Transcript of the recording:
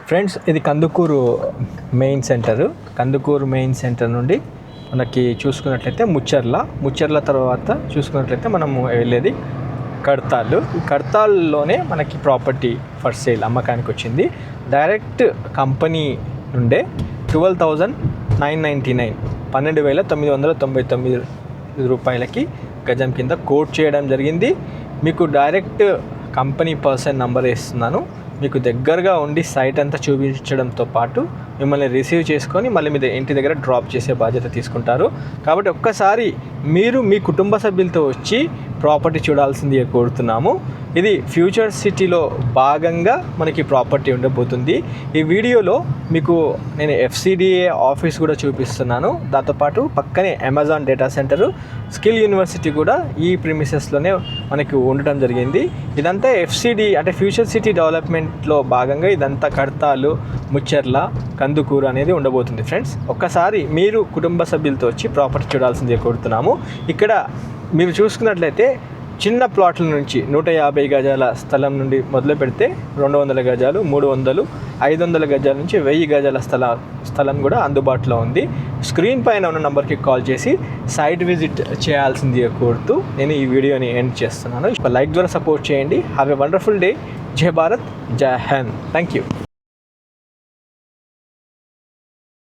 Friends, ఇది Kandukur main centre నుండి మనకి చూసుకున్నట్లయితే ముచ్చర్ల తర్వాత చూసుకున్నట్లయితే మనము వెళ్ళేది కడతాల్లోనే మనకి ప్రాపర్టీ ఫర్ సేల్ అమ్మకానికి వచ్చింది. డైరెక్ట్ కంపెనీ నుండే 12,999 12,999 రూపాయలకి గజం కింద కోట్ చేయడం జరిగింది. మీకు డైరెక్ట్ కంపెనీ పర్సన్ నంబర్ ఇస్తున్నాను. మీకు దగ్గరగా ఉండి సైట్ అంతా చూపించడంతో పాటు మిమ్మల్ని రిసీవ్ చేసుకొని మళ్ళీ మీ ఇంటి దగ్గర డ్రాప్ చేసే బాధ్యత తీసుకుంటారు. కాబట్టి ఒక్కసారి మీరు మీ కుటుంబ సభ్యులతో వచ్చి ప్రాపర్టీ చూడాల్సింది కోరుతున్నాము. ఇది ఫ్యూచర్ సిటీలో భాగంగా మనకి ప్రాపర్టీ ఉండబోతుంది. ఈ వీడియోలో మీకు నేను FCDA ఆఫీస్ కూడా చూపిస్తున్నాను. దాంతోపాటు పక్కనే Amazon data centre, skill university కూడా ఈ ప్రిమిసెస్లోనే మనకి ఉండటం జరిగింది. ఇదంతా FCD అంటే ఫ్యూచర్ సిటీ డెవలప్మెంట్లో భాగంగా ఇదంతా కడతాలు, ముచ్చర్ల, కందుకూరు అనేది ఉండబోతుంది. ఫ్రెండ్స్, ఒక్కసారి మీరు కుటుంబ సభ్యులతో వచ్చి ప్రాపర్టీ చూడాల్సిందే కోరుతున్నాము. ఇక్కడ మీరు చూసుకున్నట్లయితే చిన్న ప్లాట్ల నుంచి 150 గజాల స్థలం నుండి మొదలు పెడితే 200 గజాలు, 300, 500 గజాల నుంచి 1000 గజాల స్థలం కూడా అందుబాటులో ఉంది. స్క్రీన్ పైన ఉన్న నెంబర్కి కాల్ చేసి సైట్ విజిట్ చేయాల్సింది కోరుతూ నేను ఈ వీడియోని ఎండ్ చేస్తున్నాను. లైక్ ద్వారా సపోర్ట్ చేయండి. Have a wonderful day. జై భారత్, జై హింద్. Thank you.